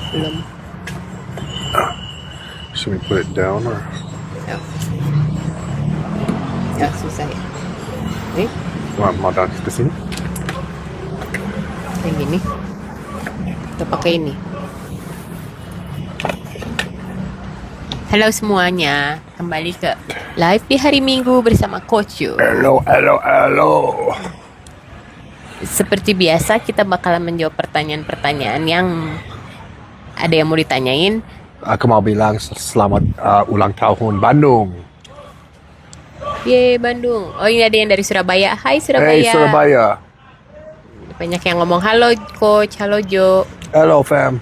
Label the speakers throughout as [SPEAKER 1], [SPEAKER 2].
[SPEAKER 1] Belum.
[SPEAKER 2] Should we put it down or?
[SPEAKER 1] Ya. Ya, susah ya. Nih,
[SPEAKER 2] Mau taruh di sini?
[SPEAKER 1] yang gini. Kita pakai ini. Halo semuanya, kembali ke live di hari Minggu bersama Coach Yu.
[SPEAKER 2] Hello.
[SPEAKER 1] Seperti biasa kita bakalan menjawab pertanyaan-pertanyaan yang ada yang mau ditanyain.
[SPEAKER 2] Aku mau bilang selamat ulang tahun Bandung.
[SPEAKER 1] Yeay Bandung. Oh ini ada yang dari Surabaya. Hai Surabaya.
[SPEAKER 2] Hey Surabaya.
[SPEAKER 1] Banyak yang ngomong halo Coach, halo Jo.
[SPEAKER 2] Hello fam.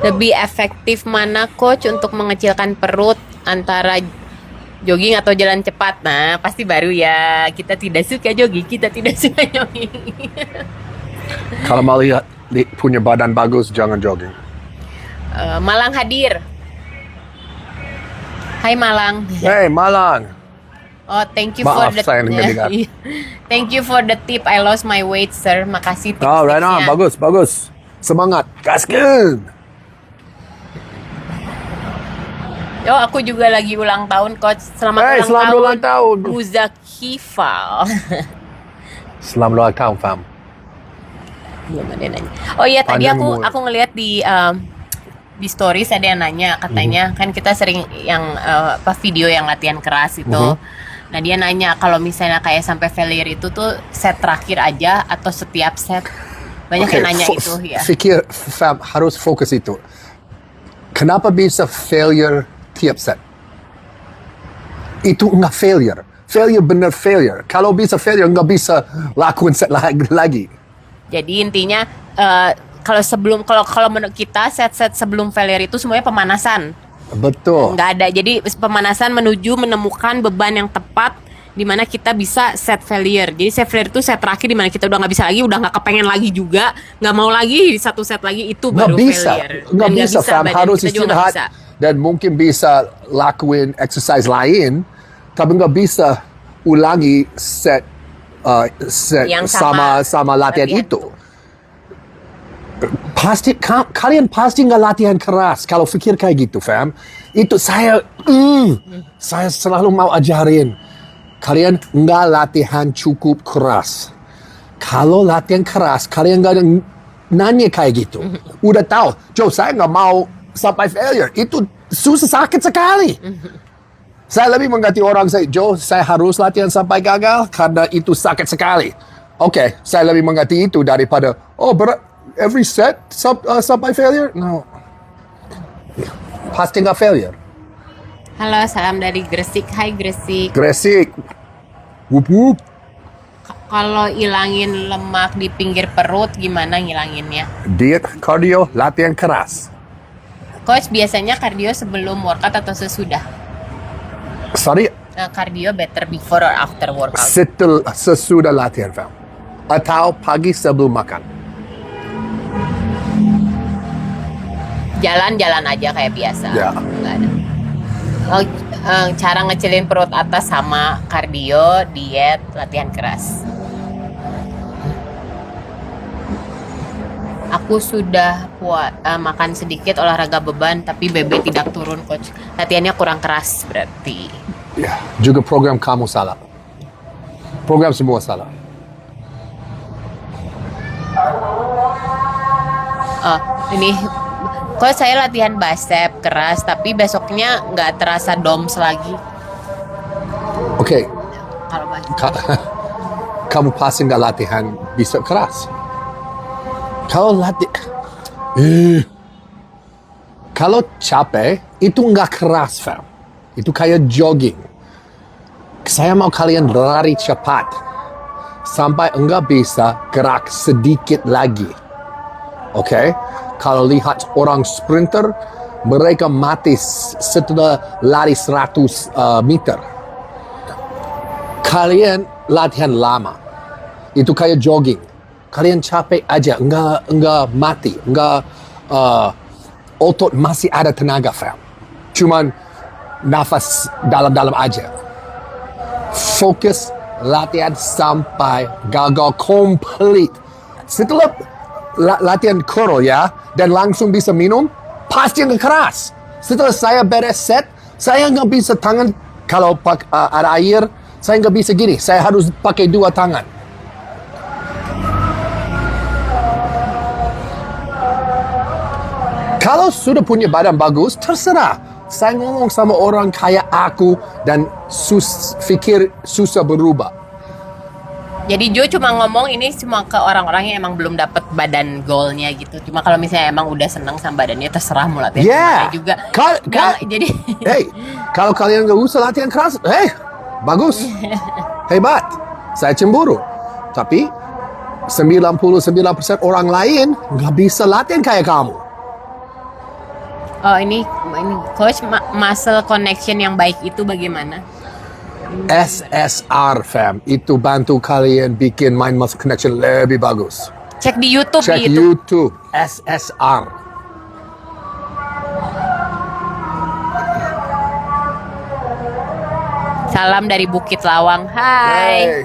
[SPEAKER 1] Lebih efektif mana Coach untuk mengecilkan perut antara jogging atau jalan cepat? Nah pasti baru ya. Kita tidak suka jogging, kita tidak suka jogging.
[SPEAKER 2] Kalau mau lihat punya badan bagus jangan jogging.
[SPEAKER 1] Malang hadir. Hai Malang.
[SPEAKER 2] Hey Malang.
[SPEAKER 1] Oh, thank you
[SPEAKER 2] Maaf,
[SPEAKER 1] for the
[SPEAKER 2] saya nggak dengar.
[SPEAKER 1] Thank you for the tip. I lost my weight, sir. Makasih
[SPEAKER 2] Oh right on,
[SPEAKER 1] tips-tipsnya.
[SPEAKER 2] bagus. Semangat, gaskan.
[SPEAKER 1] Yo, aku juga lagi ulang tahun, Coach. Selamat
[SPEAKER 2] Selamat ulang tahun.
[SPEAKER 1] Muzakifal.
[SPEAKER 2] Selamat ulang tahun fam.
[SPEAKER 1] Belum ada yang nanya. Oh iya, tadi
[SPEAKER 2] Panjang
[SPEAKER 1] aku
[SPEAKER 2] umur.
[SPEAKER 1] ngeliat di stories ada yang nanya, katanya kan kita sering yang video yang latihan keras itu. Nah dia nanya kalau misalnya kayak sampai failure itu tuh set terakhir aja atau setiap set. Banyak yang nanya itu ya.
[SPEAKER 2] Fikir fam harus fokus itu. Kenapa bisa failure tiap set? Itu nggak failure. Failure bener failure. Kalau bisa failure nggak bisa lakuin set lagi.
[SPEAKER 1] Jadi intinya kalau menurut kita set-set sebelum failure itu semuanya pemanasan.
[SPEAKER 2] Betul.
[SPEAKER 1] Nggak ada. Jadi pemanasan menuju menemukan beban yang tepat di mana kita bisa set failure. Jadi set failure itu set terakhir di mana kita udah nggak bisa lagi, udah nggak kepengen lagi juga, nggak mau lagi di satu set lagi, itu baru failure.
[SPEAKER 2] Nggak bisa fam,
[SPEAKER 1] badan
[SPEAKER 2] harus
[SPEAKER 1] kita juga nggak bisa.
[SPEAKER 2] istirahat dan mungkin bisa lakuin exercise lain, tapi nggak bisa ulangi set
[SPEAKER 1] Yang
[SPEAKER 2] sama latihan itu. Kalian pasti nggak latihan keras kalau pikir kayak gitu fam. Itu saya selalu mau ajarin kalian nggak latihan cukup keras. Kalau latihan keras kalian nggak nanya kayak gitu. Udah tahu Joe, saya nggak mau sampai failure, itu susah, sakit sekali. Saya lebih mengganti orang, Joe, saya harus latihan sampai gagal karena itu sakit sekali. Oke, saya lebih mengganti itu daripada every set sampai failure. No, pasti nggak failure.
[SPEAKER 1] Halo, salam dari Gresik. Hai Gresik.
[SPEAKER 2] Gresik, wup wup.
[SPEAKER 1] Kalau ilangin lemak di pinggir perut gimana ngilanginnya?
[SPEAKER 2] Diet, cardio, latihan keras.
[SPEAKER 1] Coach biasanya kardio sebelum workout atau sesudah?
[SPEAKER 2] Sorry,
[SPEAKER 1] Kardio better before or after workout?
[SPEAKER 2] sesudah latihan fam, atau pagi sebelum makan.
[SPEAKER 1] Jalan-jalan aja kayak biasa.
[SPEAKER 2] Ya.
[SPEAKER 1] Nggak ada. Cara ngecilin perut atas sama kardio, diet, latihan keras. Aku sudah makan sedikit olahraga beban tapi BB tidak turun Coach. Latihannya kurang keras berarti.
[SPEAKER 2] Ya, juga program kamu salah. Program semua salah.
[SPEAKER 1] Ini Coach, saya latihan bicep keras tapi besoknya nggak terasa DOMS lagi.
[SPEAKER 2] Oke,
[SPEAKER 1] Kalau bicep.
[SPEAKER 2] kamu pasti nggak latihan bisa keras. Kalau capek itu nggak keras fam, itu kayak jogging. Saya mau kalian lari cepat sampai enggak bisa gerak sedikit lagi. Oke? Kalau lihat orang sprinter, mereka mati setelah lari 100 meter. Kalian latihan lama, itu kayak jogging. Kalian capek aja, enggak mati, enggak otot masih ada tenaga fam. Cuman nafas dalam-dalam aja. Fokus latihan sampai gagal komplit. setelah latihan curl ya, dan langsung bisa minum, pasti nggak keras. Setelah saya beres set, saya nggak bisa tangan, kalau ada air, saya nggak bisa gini. Saya harus pakai dua tangan. Kalau sudah punya badan bagus, terserah. Saya ngomong sama orang kayak aku dan pikir susah berubah.
[SPEAKER 1] Jadi Jo cuma ngomong ini cuma ke orang-orang yang emang belum dapat badan goalnya gitu. Cuma kalau misalnya emang udah seneng sama badannya, terserah mau latihan
[SPEAKER 2] Yeah.
[SPEAKER 1] gimana juga. Jadi
[SPEAKER 2] Hey, kalau kalian nggak usah latihan keras, bagus, hebat. Saya cemburu. Tapi 99% orang lain nggak bisa latihan kayak kamu.
[SPEAKER 1] oh ini coach muscle connection yang baik itu bagaimana?
[SPEAKER 2] SSR fam, itu bantu kalian bikin mind muscle connection lebih bagus.
[SPEAKER 1] Cek di YouTube.
[SPEAKER 2] Cek
[SPEAKER 1] di
[SPEAKER 2] YouTube SSR.
[SPEAKER 1] Salam dari Bukit Lawang. Hai.
[SPEAKER 2] Hey.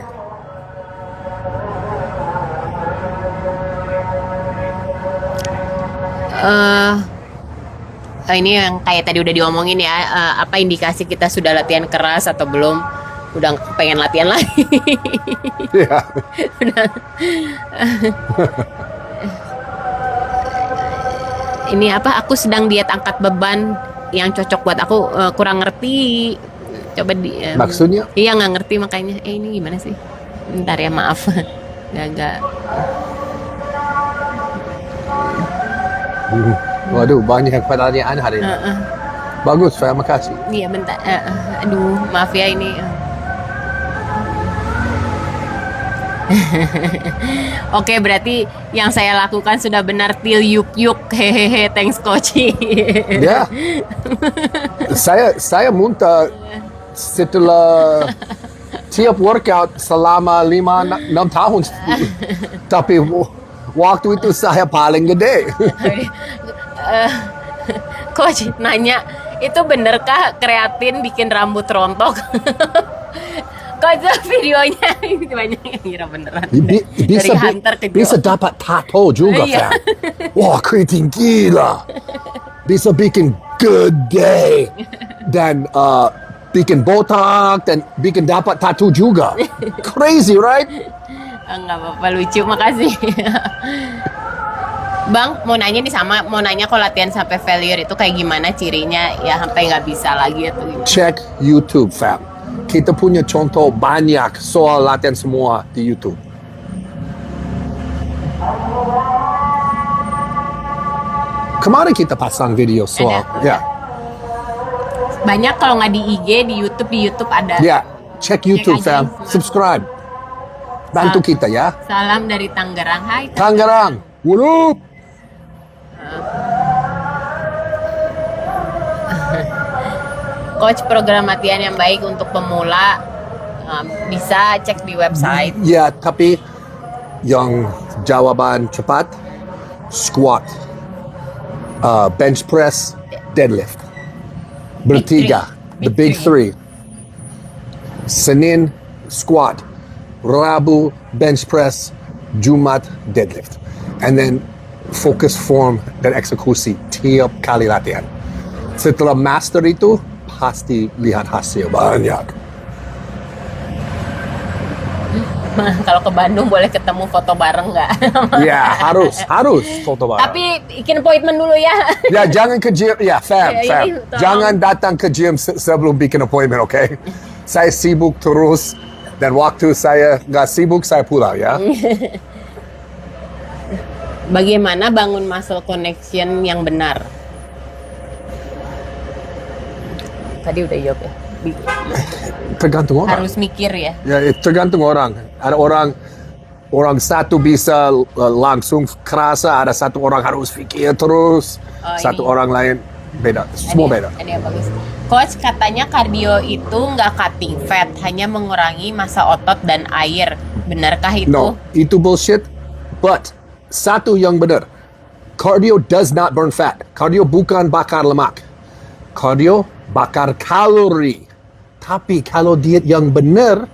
[SPEAKER 1] Ini yang kayak tadi udah diomongin ya, apa indikasi kita sudah latihan keras atau belum? Udah pengen latihan lagi.
[SPEAKER 2] Yeah.
[SPEAKER 1] Ini apa? Aku sedang diet angkat beban yang cocok buat aku, kurang ngerti. Coba
[SPEAKER 2] Maksudnya?
[SPEAKER 1] Iya nggak ngerti makanya. Ini gimana sih? Bentar ya, maaf. Gak.
[SPEAKER 2] Waduh, banyak pertanyaan hari ini. Bagus, terima kasih.
[SPEAKER 1] Iya bentar. Aduh, maaf ya ini. Oke, berarti yang saya lakukan sudah benar. Til yuk hehehe, thanks coach.
[SPEAKER 2] Ya, saya muntah setelah tiap workout selama 5-6 tahun. Tapi waktu itu saya paling gede.
[SPEAKER 1] Coach nanya, itu benerkah kreatin bikin rambut rontok? Coach videonya banyak yang kira beneran. Dari Hunter ke
[SPEAKER 2] bisa dapat tato juga,
[SPEAKER 1] Iya.
[SPEAKER 2] Fam. Wah, kreatin gila. Bisa bikin gede. Dan bikin botak dan bikin dapat tato juga. Crazy, right?
[SPEAKER 1] Enggak apa-apa, lucu, makasih. Bang, mau nanya nih mau nanya kalau latihan sampai failure itu kayak gimana cirinya ya sampai nggak bisa lagi atau gimana?
[SPEAKER 2] Cek YouTube, fam. Kita punya contoh banyak soal latihan semua di YouTube. Kemarin kita pasang video soal,
[SPEAKER 1] Ada. Banyak kalau nggak di IG, di YouTube ada.
[SPEAKER 2] Ya, cek YouTube,
[SPEAKER 1] aja.
[SPEAKER 2] fam. Subscribe. Bantu kita ya.
[SPEAKER 1] Salam dari Tangerang. Hai.
[SPEAKER 2] Tangerang. What up?
[SPEAKER 1] Coach, program latihan yang baik untuk pemula bisa cek di website.
[SPEAKER 2] Ya, tapi yang jawaban cepat, squat, bench press, deadlift. Bertiga, the big three. Senin, squat. Rabu, bench press. Jumat, deadlift. And then fokus form dan eksekusi tiap kali latihan. Setelah master itu, pasti lihat hasil banyak.
[SPEAKER 1] Kalau ke Bandung boleh ketemu foto bareng nggak?
[SPEAKER 2] Ya, harus foto bareng.
[SPEAKER 1] Tapi bikin appointment dulu ya.
[SPEAKER 2] Ya, jangan ke gym. Ya, fam.
[SPEAKER 1] Ini tolong.
[SPEAKER 2] Jangan datang ke gym sebelum bikin appointment, oke? Saya sibuk terus, dan waktu saya nggak sibuk, saya pulang, ya.
[SPEAKER 1] Bagaimana bangun muscle connection yang benar? Tadi udah jawab ya.
[SPEAKER 2] Tergantung orang.
[SPEAKER 1] Harus mikir ya.
[SPEAKER 2] Ya, tergantung orang. Ada orang satu bisa langsung kerasa, ada satu orang harus pikir terus, satu
[SPEAKER 1] ini.
[SPEAKER 2] orang lain beda. Semua beda.
[SPEAKER 1] Ada yang bagus. Coach katanya kardio itu nggak cutting fat, hanya mengurangi massa otot dan air. Benarkah itu?
[SPEAKER 2] No, itu bullshit. But satu yang benar, cardio does not burn fat. Cardio bukan bakar lemak. Cardio bakar kalori. Tapi kalau diet yang benar,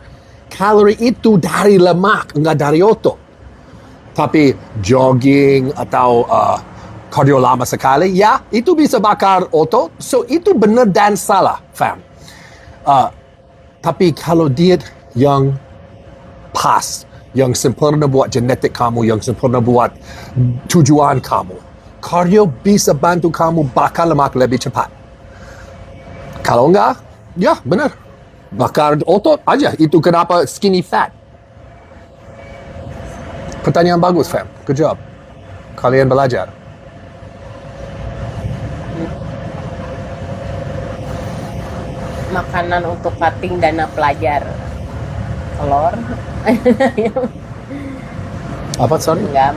[SPEAKER 2] kalori itu dari lemak, enggak dari otot. Tapi jogging atau cardio lama sekali, ya itu bisa bakar otot. So itu benar dan salah, fam. Tapi kalau diet yang pas, yang sempurna buat genetik kamu, yang sempurna buat tujuan kamu, cardio bisa bantu kamu bakar lemak lebih cepat. Kalau enggak, ya benar. Bakar otot aja. Itu kenapa skinny fat. Pertanyaan bagus, fam. Good job. Kalian belajar.
[SPEAKER 1] Makanan untuk cutting dana pelajar. Telur.
[SPEAKER 2] Apa, sorry?
[SPEAKER 1] Enggak,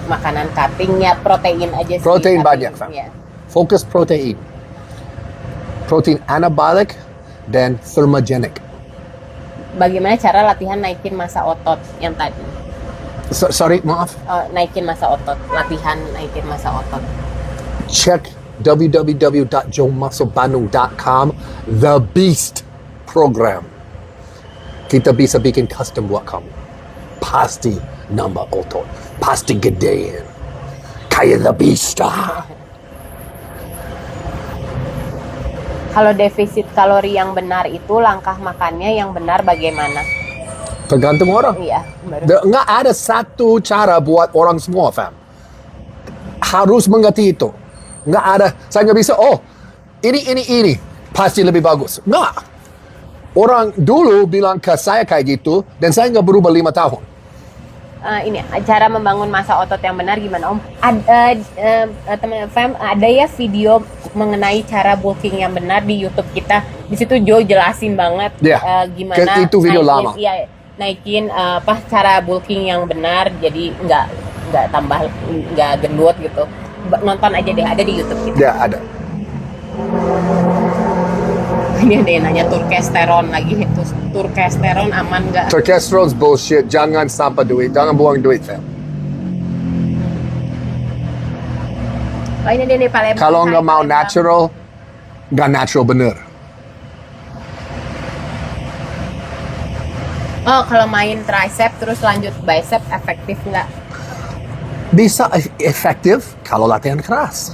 [SPEAKER 1] makanan cutting ya protein aja sih.
[SPEAKER 2] Protein
[SPEAKER 1] tapi,
[SPEAKER 2] banyak, fam.
[SPEAKER 1] ya.
[SPEAKER 2] Fokus protein. Protein anabolic dan thermogenic.
[SPEAKER 1] Bagaimana cara latihan naikin massa otot yang tadi?
[SPEAKER 2] Sorry, maaf.
[SPEAKER 1] Naikin massa otot, latihan naikin massa otot.
[SPEAKER 2] Check www.joemusclebandung.com, The Beast Program. Kita bisa bikin custom buat kamu. Pasti nambah otot. Pasti gedein. Kayak The Beast.
[SPEAKER 1] Kalau defisit kalori yang benar itu langkah makannya yang benar bagaimana?
[SPEAKER 2] Tergantung orang.
[SPEAKER 1] Iya, baru.
[SPEAKER 2] Nggak ada satu cara buat orang semua, fam. Harus mengerti itu. Nggak ada, saya nggak bisa, ini, pasti lebih bagus. Nggak. Orang dulu bilang ke saya kayak gitu, dan saya nggak berubah 5 tahun.
[SPEAKER 1] Ini cara membangun massa otot yang benar gimana Om? Teman Fam, ada ya video mengenai cara bulking yang benar di YouTube kita. Di situ Joe jelasin banget
[SPEAKER 2] Ya,
[SPEAKER 1] gimana
[SPEAKER 2] itu video lama.
[SPEAKER 1] Iya, naikin cara bulking yang benar, jadi nggak tambah nggak gendut gitu. Nonton aja deh, ada di YouTube kita.
[SPEAKER 2] Ya, ada.
[SPEAKER 1] Ini ada yang nanya turkesteron lagi, itu turkesteron aman nggak?
[SPEAKER 2] Testosteron's bullshit. Jangan sampah duit. Jangan buang duit, fam.
[SPEAKER 1] Oh, ini dia nih Palembang.
[SPEAKER 2] Kalau nggak mau
[SPEAKER 1] Palembang.
[SPEAKER 2] natural, nggak natural bener.
[SPEAKER 1] Oh, kalau main tricep terus lanjut bicep efektif nggak?
[SPEAKER 2] Bisa efektif kalau latihan keras.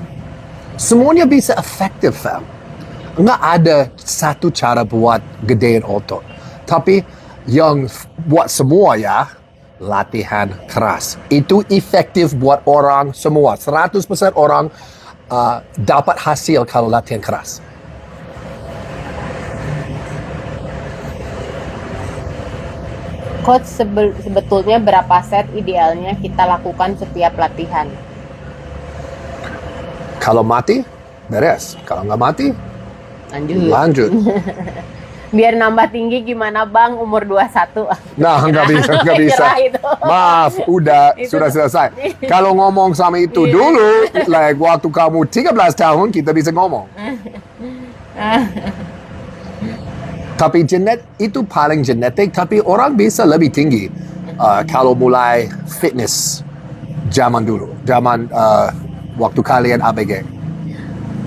[SPEAKER 2] Semuanya bisa efektif, fam. Nggak ada satu cara buat gedein otot. Tapi yang buat semua ya, latihan keras. Itu efektif buat orang semua. 100% orang dapat hasil kalau latihan keras.
[SPEAKER 1] Coach, sebetulnya berapa set idealnya kita lakukan setiap latihan?
[SPEAKER 2] Kalau mati, beres. Kalau nggak mati, lanjut.
[SPEAKER 1] Biar nambah tinggi gimana Bang umur 21?
[SPEAKER 2] Nah, nggak bisa.
[SPEAKER 1] Nyerah itu.
[SPEAKER 2] Maaf, udah,
[SPEAKER 1] Itu
[SPEAKER 2] sudah
[SPEAKER 1] tuh.
[SPEAKER 2] selesai. Kalau ngomong sama itu
[SPEAKER 1] Iya.
[SPEAKER 2] dulu, like waktu kamu 13 tahun, kita bisa ngomong. Tapi itu paling genetik, tapi orang bisa lebih tinggi kalau mulai fitness zaman dulu, zaman waktu kalian ABG.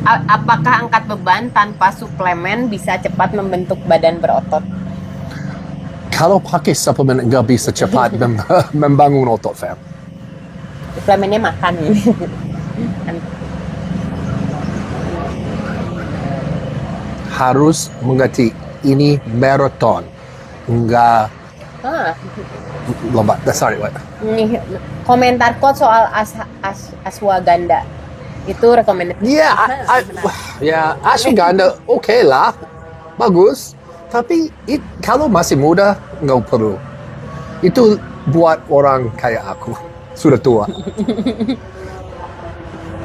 [SPEAKER 1] Apakah angkat beban tanpa suplemen bisa cepat membentuk badan berotot?
[SPEAKER 2] Kalau pakai suplemen nggak bisa cepat membangun otot, fam.
[SPEAKER 1] Suplemennya makan.
[SPEAKER 2] Harus mengerti ini marathon, nggak lomba. Sorry, what?
[SPEAKER 1] Nih, komentar coach soal ashwagandha itu recommended.
[SPEAKER 2] Ya, ashwagandha oke lah, bagus. Tapi kalau masih muda nggak perlu. Itu buat orang kayak aku, sudah tua.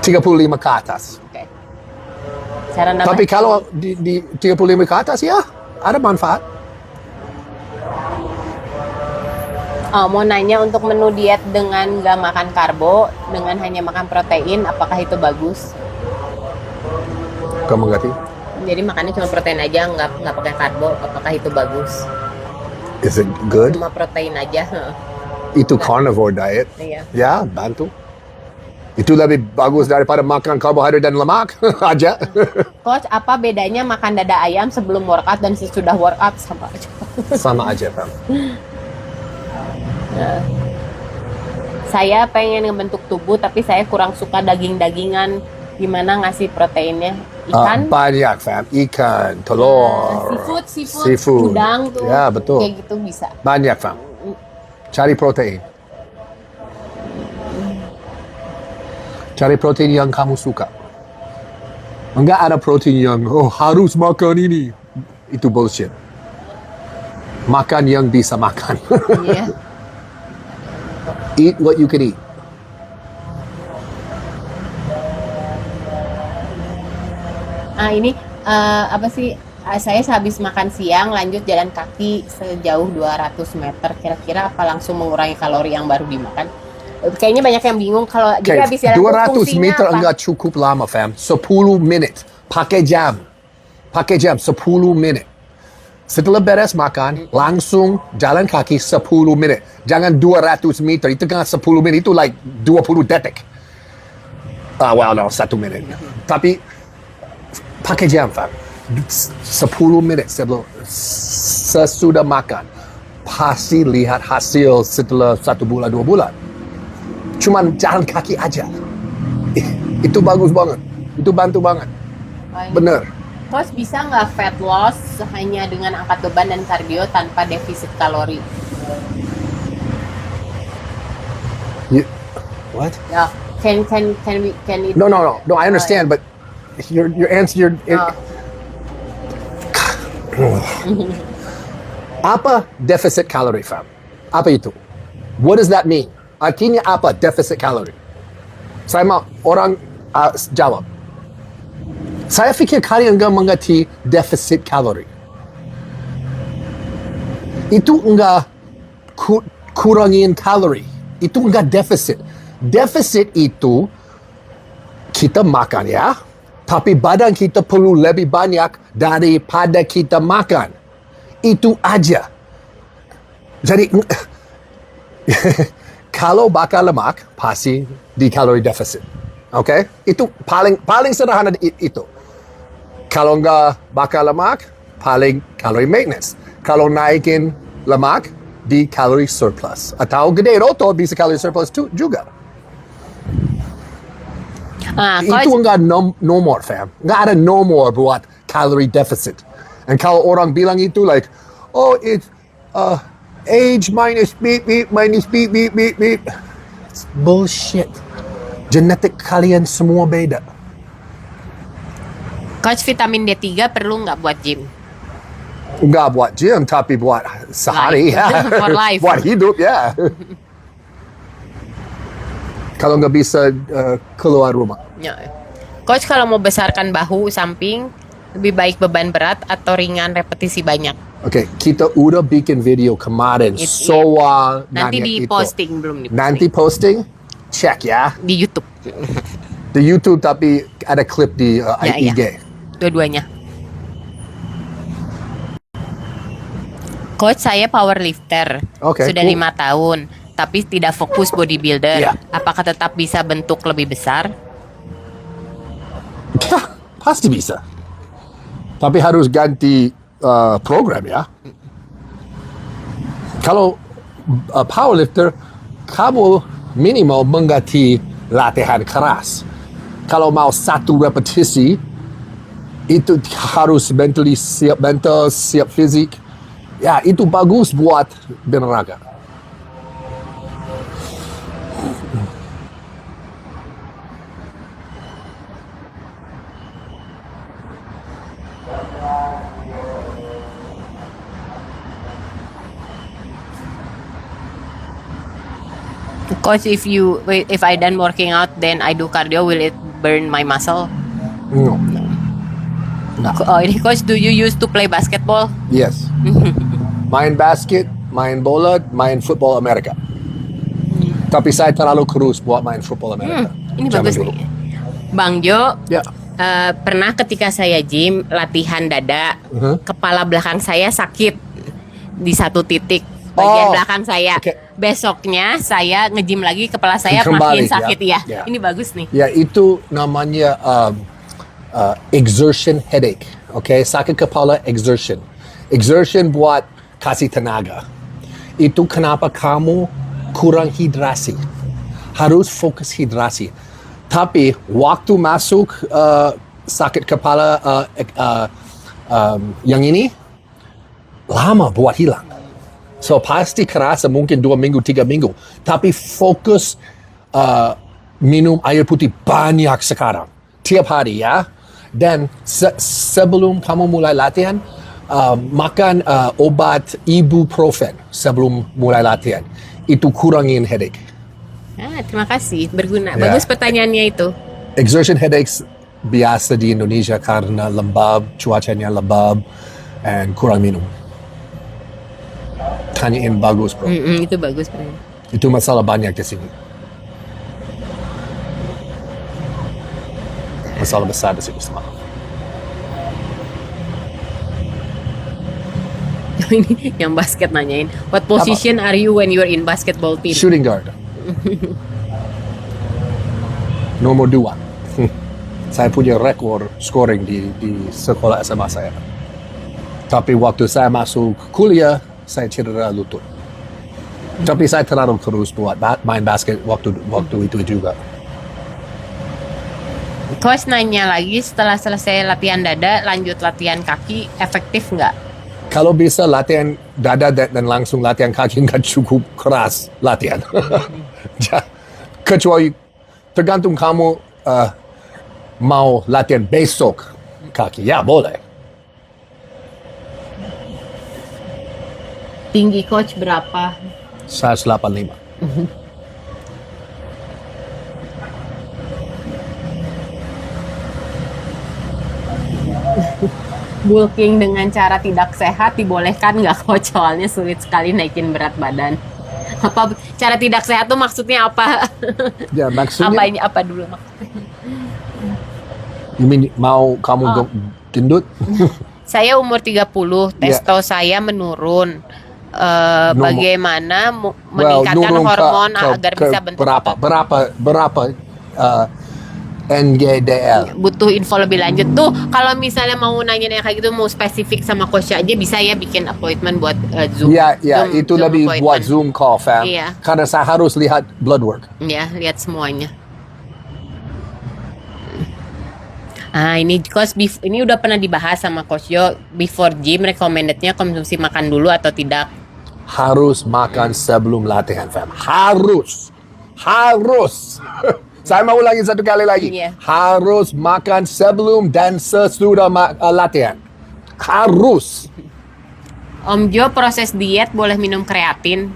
[SPEAKER 2] 35 ke atas.
[SPEAKER 1] Oke. Cara nambah.
[SPEAKER 2] Tapi kalau di 35 ke atas ya ada manfaat.
[SPEAKER 1] Mau nanya untuk menu diet dengan nggak makan karbo, dengan hanya makan protein, apakah itu bagus?
[SPEAKER 2] Kamu ngerti?
[SPEAKER 1] Jadi makannya cuma protein aja, nggak pakai karbo, apakah itu bagus?
[SPEAKER 2] Is it good?
[SPEAKER 1] Cuma protein aja.
[SPEAKER 2] Itu carnivore diet.
[SPEAKER 1] Iya.
[SPEAKER 2] Ya, bantu. Itu lebih bagus daripada makan karbohidrat dan lemak aja.
[SPEAKER 1] Coach, apa bedanya makan dada ayam sebelum workout dan sesudah workout? Sama aja.
[SPEAKER 2] Sama aja, Pam.
[SPEAKER 1] Saya pengen ngebentuk tubuh tapi saya kurang suka daging-dagingan. Gimana ngasih proteinnya? Ikan?
[SPEAKER 2] Banyak fam, ikan, telur,
[SPEAKER 1] seafood, udang tuh.
[SPEAKER 2] Ya betul.
[SPEAKER 1] Kayak gitu bisa.
[SPEAKER 2] Banyak fam. Cari protein. Cari protein yang kamu suka. Enggak ada protein yang harus makan ini. Itu bullshit. Makan yang bisa makan.
[SPEAKER 1] Iya.
[SPEAKER 2] Eat what you can eat.
[SPEAKER 1] Ini apa sih? Saya sehabis makan siang lanjut jalan kaki sejauh 200 meter. Kira-kira apa langsung mengurangi kalori yang baru dimakan? Kayaknya banyak yang bingung kalau jadi habis jalan
[SPEAKER 2] 200
[SPEAKER 1] fungsinya
[SPEAKER 2] meter
[SPEAKER 1] apa?
[SPEAKER 2] enggak cukup lama fam. 10 menit. Pakai jam 10 menit. Setelah beres makan, langsung jalan kaki 10 menit. Jangan 200 meter. Itu kan 10 menit. Itu like 20 detik. Well, no, 1 menit. Tapi, pakai jam, fam. 10 menit sesudah makan. Pasti lihat hasil setelah 1 bulan, 2 bulan. Cuman jalan kaki aja. Itu bagus banget. Itu bantu banget. Bener.
[SPEAKER 1] Coach, bisa nggak fat loss hanya dengan angkat beban dan kardio tanpa defisit kalori?
[SPEAKER 2] What?
[SPEAKER 1] Ya, can it?
[SPEAKER 2] No. I understand, but your answer. Apa deficit calorie, fam? Apa itu? What does that mean? Artinya apa deficit calorie? Saya mau orang jawab. Saya fikir kalian enggak mengerti deficit kalori. Itu enggak kurangin kalori. Itu enggak deficit. Deficit itu kita makan ya, tapi badan kita perlu lebih banyak daripada kita makan. Itu aja. Jadi kalau bakar lemak pasti di kalori deficit. Okay? Itu paling sederhana itu. Kalau enggak bakar lemak, paling kalori maintenance. Kalau naikin lemak, di kalori surplus. Atau gede otot bisa kalori surplus juga. Itu enggak nomor, fam. Enggak ada nomor buat kalori deficit. And kalau orang bilang itu like, oh, it's age minus beep, minus beep. It's bullshit. Genetik kalian semua beda.
[SPEAKER 1] Coach, vitamin D3 perlu nggak buat gym?
[SPEAKER 2] Nggak buat gym, tapi buat sehari. Ya.
[SPEAKER 1] For life.
[SPEAKER 2] Buat hidup, ya. Kalau nggak bisa keluar rumah.
[SPEAKER 1] Ya. Coach, kalau mau besarkan bahu samping, lebih baik beban berat atau ringan repetisi banyak?
[SPEAKER 2] Oke, kita udah bikin video kemarin soal
[SPEAKER 1] nanti
[SPEAKER 2] nanya
[SPEAKER 1] posting
[SPEAKER 2] itu.
[SPEAKER 1] belum diposting.
[SPEAKER 2] Nanti posting, cek ya.
[SPEAKER 1] Di YouTube.
[SPEAKER 2] Di YouTube tapi ada klip di IG.
[SPEAKER 1] Ya. Dua-duanya. Coach, saya powerlifter. Sudah 5 tahun, tapi tidak fokus bodybuilder.
[SPEAKER 2] Yeah.
[SPEAKER 1] Apakah tetap bisa bentuk lebih besar?
[SPEAKER 2] Pasti bisa. Tapi harus ganti program ya. Kalau powerlifter, kamu minimal mengganti latihan keras. Kalau mau 1 repetisi, itu harus mental siap fisik. Ya, itu bagus buat berolahraga.
[SPEAKER 1] Coach, if I done working out, then I do cardio, will it burn my muscle?
[SPEAKER 2] No.
[SPEAKER 1] Ini Coach, do you used to play basketball?
[SPEAKER 2] Yes. Main basket, main bola, main football Amerika. Tapi saya terlalu kurus buat main football Amerika.
[SPEAKER 1] Ini bagus nih. Bang Jo,
[SPEAKER 2] Ya.
[SPEAKER 1] Pernah ketika saya gym latihan dada, kepala belakang saya sakit di satu titik bagian belakang saya.
[SPEAKER 2] Okay.
[SPEAKER 1] Besoknya saya nge-gym lagi, kepala saya
[SPEAKER 2] Kembali,
[SPEAKER 1] makin sakit ya.
[SPEAKER 2] Ya.
[SPEAKER 1] Ini bagus nih.
[SPEAKER 2] Ya, itu namanya exertion headache. Okay, sakit kepala exertion. Exertion buat kasih tenaga. Itu kenapa kamu kurang hidrasi. harus fokus hidrasi. Tapi waktu masuk sakit kepala yang ini lama buat hilang. So pasti kerasa mungkin 2 minggu, 3 minggu. Tapi fokus minum air putih banyak sekarang. Tiap hari ya. Dan sebelum kamu mulai latihan, makan obat ibuprofen sebelum mulai latihan. Itu kurangin headache.
[SPEAKER 1] Terima kasih, berguna.
[SPEAKER 2] Ya.
[SPEAKER 1] Bagus pertanyaannya itu.
[SPEAKER 2] Exertion headaches biasa di Indonesia karena lembab, cuacanya lembab, and kurang minum. Tanyain bagus, bro.
[SPEAKER 1] Itu bagus, bro.
[SPEAKER 2] Itu masalah banyak di sini. Masalah besar di sini semua.
[SPEAKER 1] Ini yang basket nanyain, what position are you when you're in basketball team?
[SPEAKER 2] Shooting guard. Nomor 2. Saya punya rekor scoring di sekolah SMA saya. Tapi waktu saya masuk kuliah, saya cedera lutut. Tapi saya terlalu terus buat main basket waktu itu juga.
[SPEAKER 1] Coach nanya lagi, setelah selesai latihan dada, lanjut latihan kaki, efektif nggak?
[SPEAKER 2] Kalau bisa latihan dada dan langsung latihan kaki nggak cukup keras latihan. Kecuali tergantung kamu mau latihan besok kaki, ya boleh.
[SPEAKER 1] Tinggi coach berapa?
[SPEAKER 2] 185.
[SPEAKER 1] Bulking dengan cara tidak sehat dibolehkan nggak coach? Soalnya sulit sekali naikin berat badan. Apa cara tidak sehat tuh maksudnya apa?
[SPEAKER 2] Ya maksudnya.
[SPEAKER 1] Apa dulu maksudnya?
[SPEAKER 2] You mean, mau kamu gendut?
[SPEAKER 1] Saya umur 30, testo saya menurun. Bagaimana meningkatkan
[SPEAKER 2] nurun
[SPEAKER 1] hormon agar bisa bentuk
[SPEAKER 2] berapa NGDL?
[SPEAKER 1] Butuh info lebih lanjut tuh. Kalau misalnya mau nanya kayak gitu, mau spesifik sama coach aja, bisa ya bikin appointment buat Zoom.
[SPEAKER 2] Ya,
[SPEAKER 1] Zoom,
[SPEAKER 2] itu
[SPEAKER 1] Zoom
[SPEAKER 2] lebih
[SPEAKER 1] appointment.
[SPEAKER 2] buat Zoom call, fam.
[SPEAKER 1] Iya.
[SPEAKER 2] Karena saya harus lihat blood work.
[SPEAKER 1] Ya, lihat semuanya. Ini coach, ini udah pernah dibahas sama coach Yo. Before gym, recommendednya konsumsi makan dulu atau tidak?
[SPEAKER 2] Harus makan sebelum latihan, fam. Harus. Saya mau ulangi satu kali lagi.
[SPEAKER 1] Iya.
[SPEAKER 2] Harus makan sebelum dan sesudah latihan. Harus.
[SPEAKER 1] Om Jo, proses diet boleh minum kreatin?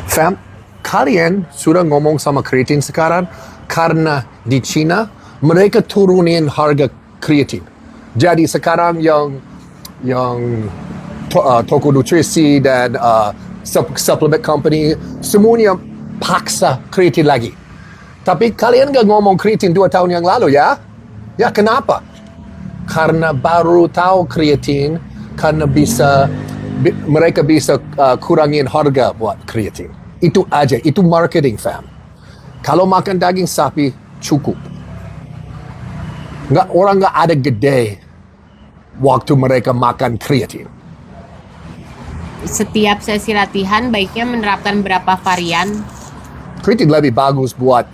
[SPEAKER 2] Fam, kalian sudah ngomong sama kreatin sekarang karena di China mereka turunin harga kreatin. Jadi sekarang yang toko nutrisi dan supplement company semuanya paksa kreatin lagi. Tapi kalian gak ngomong kreatin 2 tahun yang lalu ya? Ya kenapa? Karena baru tahu kreatin karena mereka bisa kurangin harga buat kreatin. Itu aja, itu marketing, fam. Kalau makan daging sapi cukup. Orang nggak ada gede waktu mereka makan kreatin.
[SPEAKER 1] Setiap sesi latihan baiknya menerapkan berapa varian?
[SPEAKER 2] Kreatin lebih bagus buat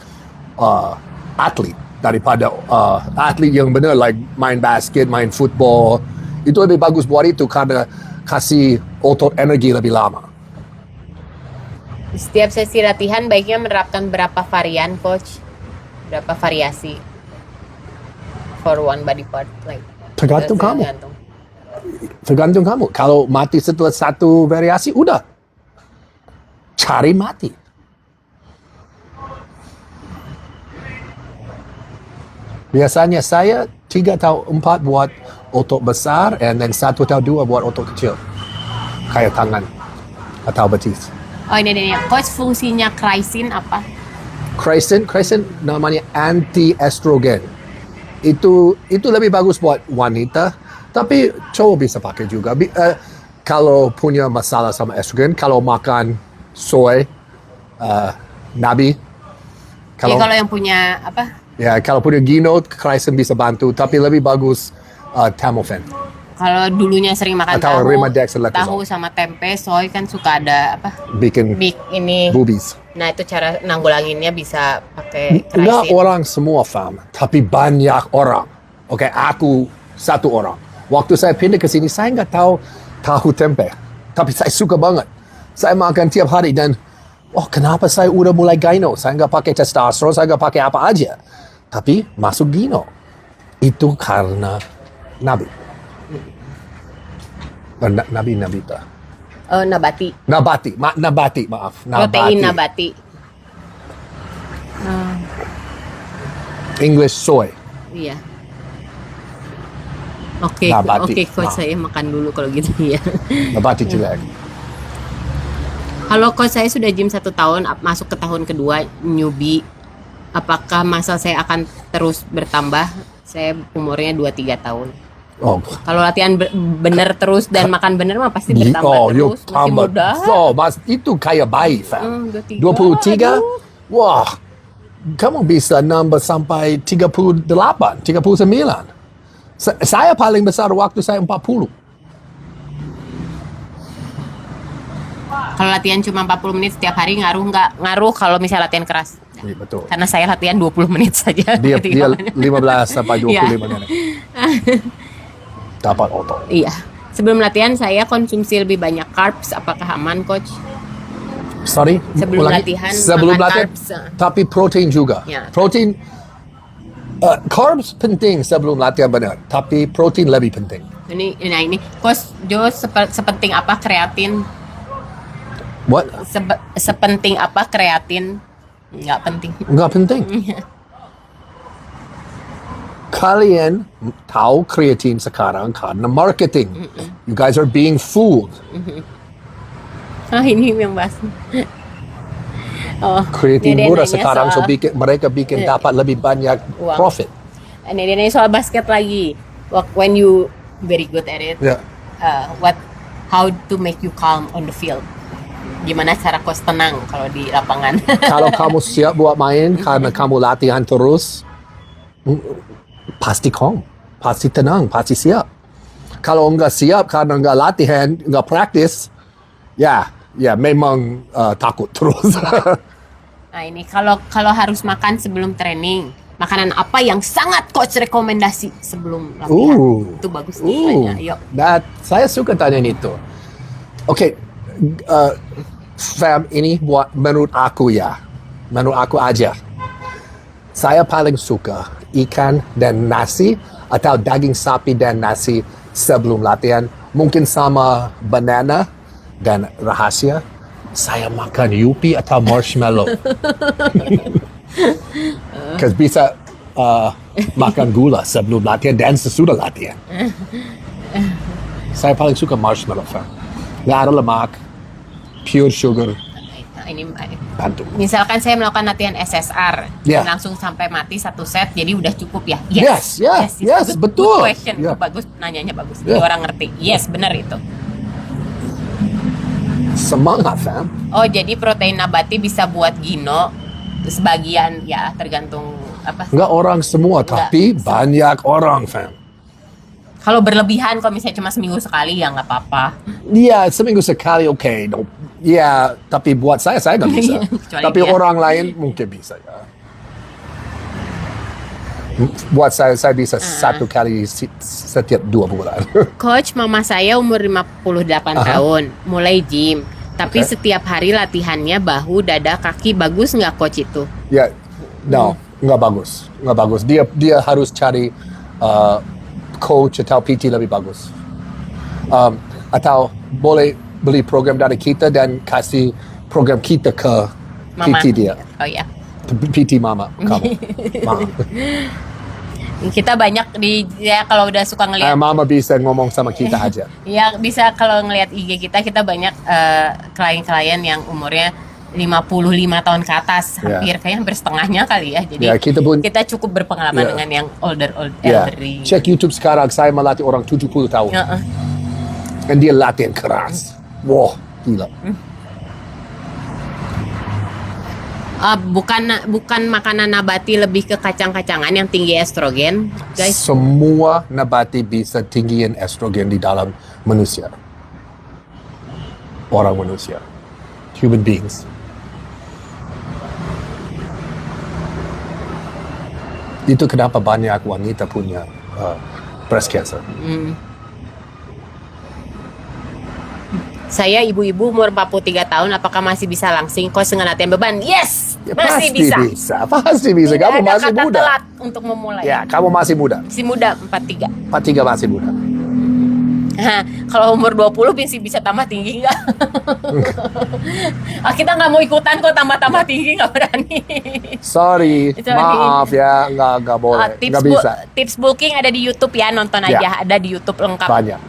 [SPEAKER 2] atlet daripada atlet yang benar like main basket, main football. Itu lebih bagus buat itu karena kasih otot energi lebih lama.
[SPEAKER 1] Setiap sesi latihan baiknya menerapkan berapa varian, coach? Berapa variasi? For one body part, like.
[SPEAKER 2] Tergantung kamu. Kalau mati setelah satu variasi, udah. Cari mati. Biasanya saya 3 atau 4 buat otot besar, and then 1 atau 2 buat otot kecil. Kayak tangan atau betis.
[SPEAKER 1] Oh ini. Coach, fungsinya Chrysin apa?
[SPEAKER 2] Chrysin namanya anti-estrogen. Itu lebih bagus buat wanita, tapi cowok bisa pakai juga. Kalau punya masalah sama estrogen, kalau makan soy, nabi.
[SPEAKER 1] Kalau yang punya apa?
[SPEAKER 2] Ya, kalau punya ginos, Chrysin bisa bantu, tapi lebih bagus tamoxifen.
[SPEAKER 1] Kalau dulunya sering makan
[SPEAKER 2] Atau Rimadex and Letrozole.
[SPEAKER 1] tahu sama tempe, soy kan suka ada apa?
[SPEAKER 2] Bikin
[SPEAKER 1] Ini
[SPEAKER 2] boobies.
[SPEAKER 1] Nah itu cara nanggulanginnya bisa pakai
[SPEAKER 2] Nggak
[SPEAKER 1] keraisin.
[SPEAKER 2] orang semua faham, tapi banyak orang. Oke, aku satu orang. Waktu saya pindah ke sini, saya nggak tahu tahu tempe. Tapi saya suka banget. Saya makan tiap hari dan, kenapa saya udah mulai gyno? Saya nggak pakai testosteron, saya nggak pakai apa aja. Tapi masuk gyno. Itu karena Nabi. Nabi apa?
[SPEAKER 1] Nabati.
[SPEAKER 2] Nabati, maaf.
[SPEAKER 1] Protein nabati.
[SPEAKER 2] English soy.
[SPEAKER 1] Iya. Oke,
[SPEAKER 2] Nabati.
[SPEAKER 1] coach, saya makan dulu kalau gitu ya.
[SPEAKER 2] Nabati jelek.
[SPEAKER 1] Halo coach, saya sudah gym 1 tahun, masuk ke tahun kedua, newbie. Apakah masa saya akan terus bertambah? Saya umurnya 2-3 tahun.
[SPEAKER 2] Oh,
[SPEAKER 1] Kalau latihan bener terus dan makan bener mah pasti bertambah terus. Masih
[SPEAKER 2] tambah.
[SPEAKER 1] muda.
[SPEAKER 2] Itu kayak bayi, fam.
[SPEAKER 1] 23.
[SPEAKER 2] 23?
[SPEAKER 1] Aduh.
[SPEAKER 2] Wah, kamu bisa nambah sampai 38, 39. Saya paling besar waktu saya 40.
[SPEAKER 1] Kalau latihan cuma 40 menit setiap hari ngaruh nggak? Ngaruh kalau misalnya latihan keras.
[SPEAKER 2] Iya, betul.
[SPEAKER 1] Karena saya latihan 20 menit saja.
[SPEAKER 2] Dia
[SPEAKER 1] ketika
[SPEAKER 2] 15 sampai 25
[SPEAKER 1] Iya.
[SPEAKER 2] menit. Dapat otot.
[SPEAKER 1] Iya. Sebelum latihan saya konsumsi lebih banyak carbs. Apakah aman, coach?
[SPEAKER 2] Sorry?
[SPEAKER 1] Sebelum
[SPEAKER 2] ulangi.
[SPEAKER 1] latihan,
[SPEAKER 2] Sebelum
[SPEAKER 1] makan
[SPEAKER 2] latihan.
[SPEAKER 1] carbs.
[SPEAKER 2] Tapi protein juga.
[SPEAKER 1] Ya.
[SPEAKER 2] Protein, carbs penting sebelum latihan benar. Tapi protein lebih penting.
[SPEAKER 1] Ini, coach Jo, sepenting apa kreatin?
[SPEAKER 2] What?
[SPEAKER 1] Sepenting apa kreatin? Nggak penting.
[SPEAKER 2] Nggak penting. Kalian tahu kreatin sekarang karena marketing. You guys are being fooled.
[SPEAKER 1] Ini yang bahas. Oh,
[SPEAKER 2] Kreatin
[SPEAKER 1] dia
[SPEAKER 2] murah
[SPEAKER 1] nanya
[SPEAKER 2] sekarang, so
[SPEAKER 1] soal-
[SPEAKER 2] mereka bikin dapat lebih banyak
[SPEAKER 1] Uang.
[SPEAKER 2] profit.
[SPEAKER 1] Ini dia nanya soal basket lagi. When you very good at it,
[SPEAKER 2] Ya.
[SPEAKER 1] how to make you calm on the field? Gimana cara coach tenang kalau di lapangan?
[SPEAKER 2] Kalau kamu siap buat main karena kamu latihan terus, pasti calm, pasti tenang, pasti siap. Kalau enggak siap karena enggak latihan, enggak practice, ya memang takut terus.
[SPEAKER 1] Nah ini kalau harus makan sebelum training, makanan apa yang sangat coach rekomendasi sebelum latihan? Itu bagus nih tanya. Yuk.
[SPEAKER 2] Nah, saya suka tanya itu. Oke, fam, ini buat menurut aku ya, menurut aku aja. Saya paling suka ikan dan nasi atau daging sapi dan nasi sebelum latihan. Mungkin sama banana dan rahasia, saya makan yupi atau marshmallow. Because bisa makan gula sebelum latihan dan sesudah latihan. Saya paling suka marshmallow, fam. Nggak ada lemak, pure sugar,
[SPEAKER 1] Nah, ini
[SPEAKER 2] bantu.
[SPEAKER 1] misalkan saya melakukan latihan SSR
[SPEAKER 2] Ya.
[SPEAKER 1] langsung sampai mati 1 set, jadi udah cukup ya?
[SPEAKER 2] Yes,
[SPEAKER 1] Good-
[SPEAKER 2] betul.
[SPEAKER 1] Good question,
[SPEAKER 2] Ya.
[SPEAKER 1] Itu bagus, nanyanya bagus.
[SPEAKER 2] Ya.
[SPEAKER 1] Jadi orang ngerti. Yes, benar itu.
[SPEAKER 2] Semangat, fam.
[SPEAKER 1] Oh, jadi protein nabati bisa buat gino sebagian ya, tergantung apa.
[SPEAKER 2] Nggak orang semua,
[SPEAKER 1] Nggak.
[SPEAKER 2] tapi banyak orang, fam.
[SPEAKER 1] Kalau berlebihan, kalau misalnya cuma seminggu sekali ya nggak apa-apa.
[SPEAKER 2] Iya, seminggu sekali oke. No. Iya, tapi buat saya nggak bisa.
[SPEAKER 1] Kecuali
[SPEAKER 2] Tapi
[SPEAKER 1] dia.
[SPEAKER 2] orang lain mungkin bisa ya. Buat saya bisa satu kali setiap 2 bulan.
[SPEAKER 1] Coach, mama saya umur 58 tahun, mulai gym. Tapi
[SPEAKER 2] Oke.
[SPEAKER 1] setiap hari latihannya bahu, dada, kaki. Bagus nggak coach itu?
[SPEAKER 2] Ya, no, nggak bagus, nggak bagus. Dia harus cari coach atau PT lebih bagus. Atau boleh beli program dari kita dan kasih program kita ke
[SPEAKER 1] Mama.
[SPEAKER 2] PT dia,
[SPEAKER 1] Oh ya.
[SPEAKER 2] PT mama kamu. Mama.
[SPEAKER 1] Kita banyak kalau udah suka ngelihat
[SPEAKER 2] Mama bisa ngomong sama kita aja.
[SPEAKER 1] ya bisa kalau ngelihat IG kita banyak klien-klien yang umurnya 55 tahun ke atas,
[SPEAKER 2] Ya.
[SPEAKER 1] kayaknya hampir setengahnya kali ya. Jadi
[SPEAKER 2] Ya, kita pun-
[SPEAKER 1] kita cukup berpengalaman
[SPEAKER 2] Ya.
[SPEAKER 1] dengan yang
[SPEAKER 2] Ya,
[SPEAKER 1] elderly.
[SPEAKER 2] cek YouTube sekarang, saya melatih orang 70 tahun.
[SPEAKER 1] Heeh.
[SPEAKER 2] Dan dia latihan keras. Wah, gila.
[SPEAKER 1] Bukan makanan nabati lebih ke kacang-kacangan yang tinggi estrogen, guys.
[SPEAKER 2] Semua nabati bisa tinggiin estrogen di dalam manusia. Orang manusia. Human beings. Itu kenapa banyak wanita punya breast cancer.
[SPEAKER 1] Saya ibu-ibu umur 43 tahun, apakah masih bisa langsing coach dengan latihan beban? Yes,
[SPEAKER 2] Ya,
[SPEAKER 1] masih bisa.
[SPEAKER 2] Pasti bisa.
[SPEAKER 1] Tidak
[SPEAKER 2] Kamu
[SPEAKER 1] ada
[SPEAKER 2] masih
[SPEAKER 1] kata
[SPEAKER 2] muda.
[SPEAKER 1] telat untuk memulai.
[SPEAKER 2] Ya, kamu masih muda.
[SPEAKER 1] Masih muda 43.
[SPEAKER 2] 43 masih muda.
[SPEAKER 1] Nah, kalau umur 20 masih bisa tambah tinggi nggak? Kita nggak mau ikutan kok tambah-tambah tinggi, nggak berani.
[SPEAKER 2] Sorry,
[SPEAKER 1] Sorry.
[SPEAKER 2] maaf ya, nggak boleh, nggak bisa.
[SPEAKER 1] Tips bulking ada di YouTube ya, nonton
[SPEAKER 2] Ya.
[SPEAKER 1] aja, ada di YouTube lengkap.
[SPEAKER 2] Banyak.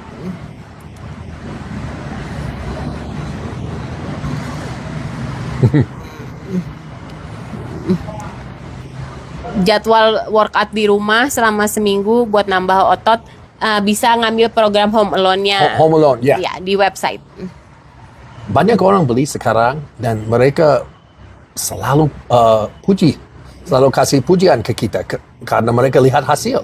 [SPEAKER 1] Jadwal workout di rumah selama seminggu buat nambah otot, bisa ngambil program Home Alone-nya.
[SPEAKER 2] Home Alone, ya.
[SPEAKER 1] Ya, di website.
[SPEAKER 2] Banyak orang beli sekarang dan mereka selalu puji, selalu kasih pujian ke kita karena mereka lihat hasil.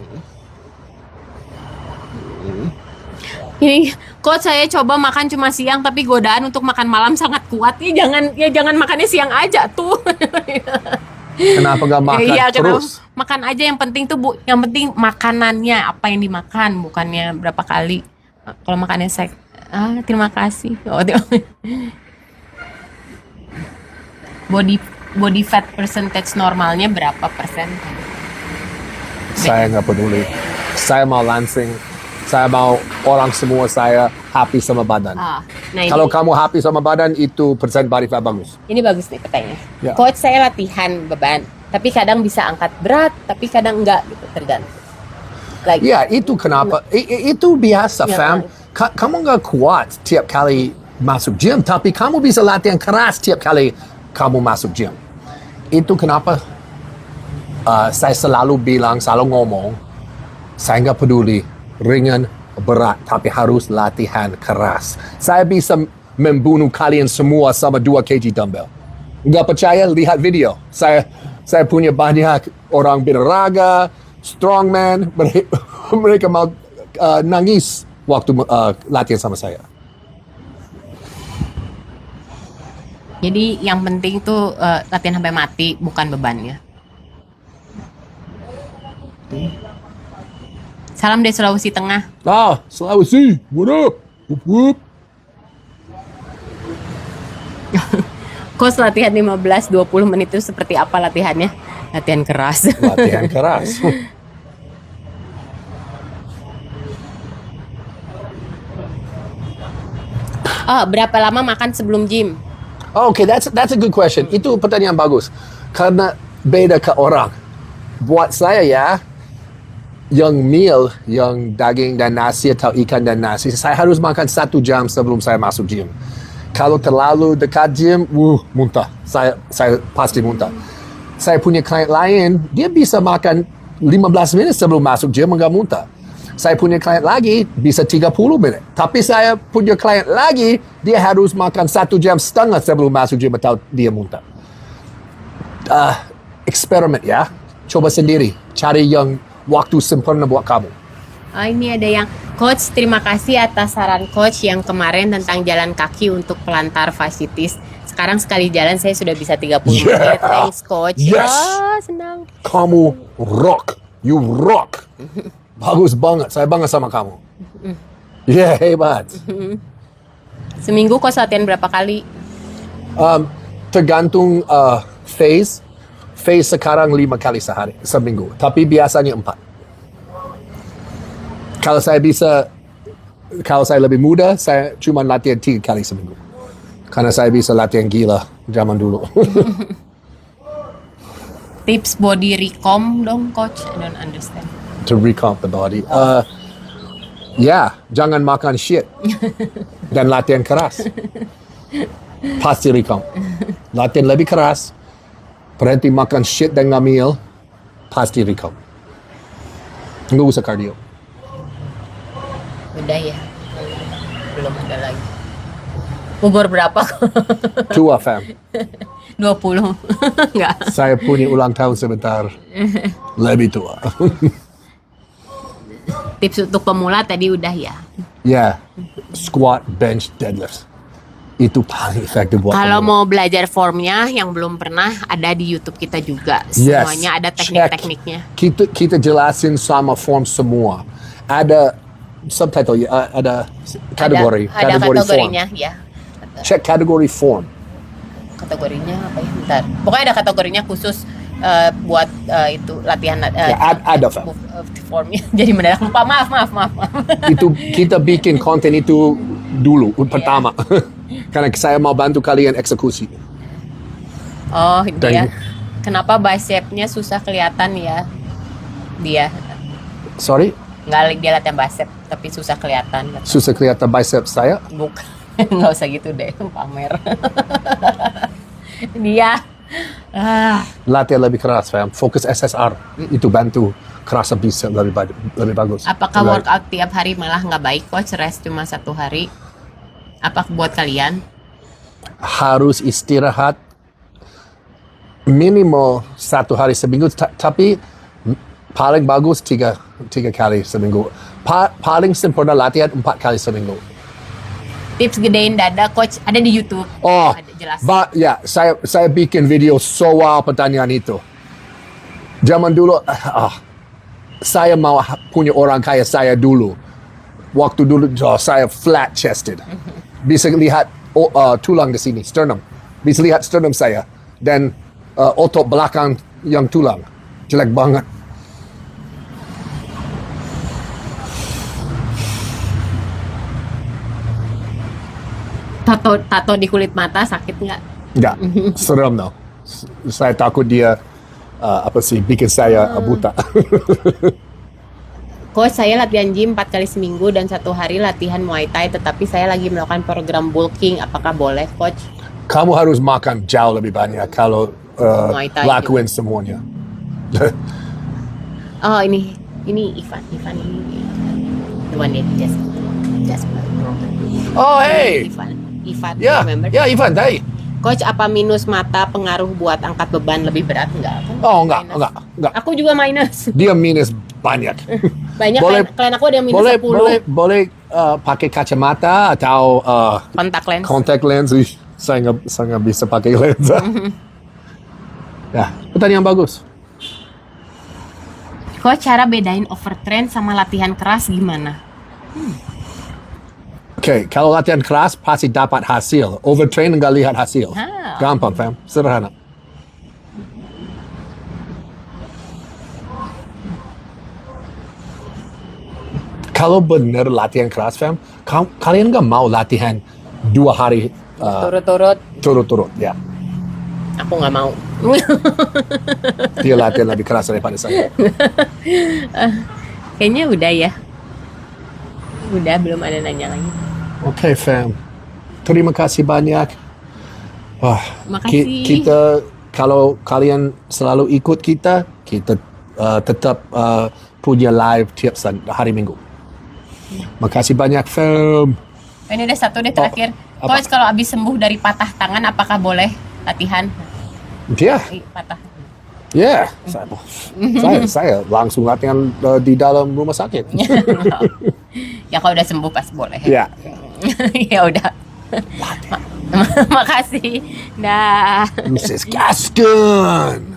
[SPEAKER 1] Ini kok saya coba makan cuma siang tapi godaan untuk makan malam sangat kuat. Jangan makannya siang aja tuh.
[SPEAKER 2] Kenapa nggak makan
[SPEAKER 1] Iya,
[SPEAKER 2] terus?
[SPEAKER 1] makan aja, yang penting tuh yang penting makanannya apa yang dimakan, bukannya berapa kali. Kalau makannya terima kasih. Body fat percentage normalnya berapa persen?
[SPEAKER 2] Saya nggak peduli. Saya mau lansing. Saya mau orang semua saya happy sama badan.
[SPEAKER 1] Nah
[SPEAKER 2] Kalau kamu happy sama badan, itu persen body fat bagus.
[SPEAKER 1] ini bagus nih pertanyaan.
[SPEAKER 2] Ya.
[SPEAKER 1] Coach, saya latihan beban, tapi kadang bisa angkat berat, tapi kadang enggak gitu, tergantung. Like,
[SPEAKER 2] Ya, itu kenapa. Itu biasa,
[SPEAKER 1] Ya,
[SPEAKER 2] fam. Kamu nggak kuat tiap kali masuk gym, tapi kamu bisa latihan keras tiap kali kamu masuk gym. Itu kenapa saya selalu bilang, selalu ngomong, saya nggak peduli ringan, berat, tapi harus latihan keras. Saya bisa membunuh kalian semua sama 2 kg dumbbell. Nggak percaya, lihat video. Saya punya banyak orang berolahraga, strongman, mereka mau nangis waktu latihan sama saya.
[SPEAKER 1] jadi yang penting tuh latihan sampai mati, bukan bebannya. Salam dari Sulawesi Tengah.
[SPEAKER 2] Sulawesi, what up? Whoop, whoop.
[SPEAKER 1] Coach, latihan 15-20 menit itu seperti apa latihannya? Latihan keras.
[SPEAKER 2] Latihan keras.
[SPEAKER 1] Berapa lama makan sebelum gym?
[SPEAKER 2] Okay, that's a good question. Itu pertanyaan bagus. Karena beda ke orang. Buat saya ya, yang meal, yang daging dan nasi atau ikan dan nasi, saya harus makan 1 jam sebelum saya masuk gym. Kalau terlalu dekat gym, muntah. Saya pasti muntah. Saya punya klien lain, dia bisa makan 15 menit sebelum masuk gym, enggak muntah. Saya punya klien lagi, bisa 30 menit. Tapi saya punya klien lagi, dia harus makan 1,5 jam sebelum masuk gym atau dia muntah. Eksperimen ya. Coba sendiri. Cari yang waktu sempurna buat kamu.
[SPEAKER 1] Ini ada yang, Coach, terima kasih atas saran Coach yang kemarin tentang jalan kaki untuk pelantar fasciitis. Sekarang sekali jalan saya sudah bisa 30 menit. Thanks, Coach.
[SPEAKER 2] Yes.
[SPEAKER 1] Senang.
[SPEAKER 2] Kamu rock. You rock. Bagus banget. Saya bangga sama kamu. Yeah, hebat.
[SPEAKER 1] Seminggu Coach latihan berapa kali?
[SPEAKER 2] Tergantung phase. Phase sekarang 5 kali seminggu. Tapi biasanya 4. Kalau saya lebih muda, saya cuma latihan 3 kali seminggu. Karena saya bisa latihan gila zaman dulu.
[SPEAKER 1] Tips body recom dong, Coach. I don't understand.
[SPEAKER 2] To recomp the body. Jangan makan shit. Dan latihan keras. Pasti recomp. Latihan lebih keras. Berhenti makan shit dan ngamil. Pasti recomp. Nggak usah cardio.
[SPEAKER 1] Udah ya. Belum ada lagi. Umur berapa?
[SPEAKER 2] Tua, fam.
[SPEAKER 1] 20. Enggak.
[SPEAKER 2] Saya punya ulang tahun sebentar. Lebih tua.
[SPEAKER 1] Tips untuk pemula tadi udah ya.
[SPEAKER 2] Yeah. Squat, bench, deadlift. Itu paling efektif buat
[SPEAKER 1] Kalau
[SPEAKER 2] pemula.
[SPEAKER 1] mau belajar formnya yang belum pernah, ada di YouTube kita juga.
[SPEAKER 2] Yes.
[SPEAKER 1] Semuanya ada
[SPEAKER 2] Check.
[SPEAKER 1] teknik-tekniknya.
[SPEAKER 2] Kita jelasin sama form semua. Ada subtitle, ada kategori,
[SPEAKER 1] Ada
[SPEAKER 2] kategori form.
[SPEAKER 1] kategorinya, ya.
[SPEAKER 2] Cek kategori form.
[SPEAKER 1] Kategorinya apa ya? Bentar. Pokoknya ada kategorinya khusus buat itu latihan
[SPEAKER 2] ada, Fam.
[SPEAKER 1] formnya. Jadi mendadak lupa. Maaf.
[SPEAKER 2] Itu kita bikin konten itu dulu pertama. Karena saya mau bantu kalian eksekusi.
[SPEAKER 1] Oh, dia.
[SPEAKER 2] Dan-
[SPEAKER 1] Kenapa bicepnya susah kelihatan ya? Dia
[SPEAKER 2] Sorry,
[SPEAKER 1] nggak dia latihan bicep tapi susah kelihatan.
[SPEAKER 2] susah kelihatan bicep saya.
[SPEAKER 1] Bukan, nggak usah gitu deh, pamer. Dia
[SPEAKER 2] Latihan lebih keras, fam. Fokus SSR. Itu bantu kerasa bicep lebih bagus.
[SPEAKER 1] apakah
[SPEAKER 2] Right.
[SPEAKER 1] workout tiap hari malah nggak baik, coach? Rest cuma 1 hari. Apa buat kalian?
[SPEAKER 2] Harus istirahat minimal 1 hari seminggu, tapi paling bagus tiga kali seminggu. Paling sempurna latihan 4 kali seminggu.
[SPEAKER 1] Tips gedein dada, coach, ada di YouTube.
[SPEAKER 2] Oh,
[SPEAKER 1] Ada jelas.
[SPEAKER 2] ya, saya bikin video soal pertanyaan itu. Zaman dulu, saya mau punya orang kaya saya dulu. Waktu dulu saya flat chested. Bisa lihat tulang di sini, sternum. Bisa lihat sternum saya dan otot belakang yang tulang jelek banget.
[SPEAKER 1] Tato di kulit mata sakit nggak?
[SPEAKER 2] Enggak, serem tau. Saya takut dia bikin saya buta.
[SPEAKER 1] Coach, saya latihan gym 4 kali seminggu dan 1 hari latihan Muay Thai, tetapi saya lagi melakukan program bulking. Apakah boleh, coach?
[SPEAKER 2] Kamu harus makan jauh lebih banyak kalau
[SPEAKER 1] Muay Thai
[SPEAKER 2] lakuin semuanya.
[SPEAKER 1] Oh, ini Ivan ini. The one that just
[SPEAKER 2] Oh, hey.
[SPEAKER 1] Ivan,
[SPEAKER 2] Ya,
[SPEAKER 1] remember?
[SPEAKER 2] ya Ivan, tadi.
[SPEAKER 1] Coach, apa minus mata pengaruh buat angkat beban lebih berat? Enggak kan?
[SPEAKER 2] Oh, enggak.
[SPEAKER 1] Aku juga minus.
[SPEAKER 2] Dia minus banyak.
[SPEAKER 1] Banyak
[SPEAKER 2] Boleh-
[SPEAKER 1] klien aku ada yang minus
[SPEAKER 2] boleh
[SPEAKER 1] 10.
[SPEAKER 2] boleh pakai kacamata atau
[SPEAKER 1] Kontak lens.
[SPEAKER 2] contact lens. Ih, saya nggak bisa pakai lensa. Ya, pertanyaan bagus.
[SPEAKER 1] Coach, cara bedain overtrain sama latihan keras gimana?
[SPEAKER 2] Oke, kalau latihan keras pasti dapat hasil. Overtrain nggak lihat hasil.
[SPEAKER 1] Ah.
[SPEAKER 2] Gampang, fam. Sederhana. Kalau benar latihan keras, fam, kalian nggak mau latihan 2 hari
[SPEAKER 1] Turut-turut,
[SPEAKER 2] turut-turut. Ya,
[SPEAKER 1] aku nggak mau.
[SPEAKER 2] dia latihan lebih keras daripada saya.
[SPEAKER 1] Kayaknya udah ya. Udah, belum ada nanya lagi.
[SPEAKER 2] Oke, fam. Terima kasih banyak. Wah,
[SPEAKER 1] Makasih.
[SPEAKER 2] kita kalau kalian selalu ikut kita tetap punya live tiap hari Minggu. Makasih banyak, fam.
[SPEAKER 1] Ini udah satu deh terakhir.
[SPEAKER 2] apa?
[SPEAKER 1] Coach, kalau abis sembuh dari patah tangan, apakah boleh latihan?
[SPEAKER 2] Ya,
[SPEAKER 1] Patah.
[SPEAKER 2] ya. Saya langsung latihan di dalam rumah sakit.
[SPEAKER 1] Ya kalau udah sembuh pas boleh.
[SPEAKER 2] Ya.
[SPEAKER 1] Ya udah. Makasih. Dah.
[SPEAKER 2] Mrs. Gaston.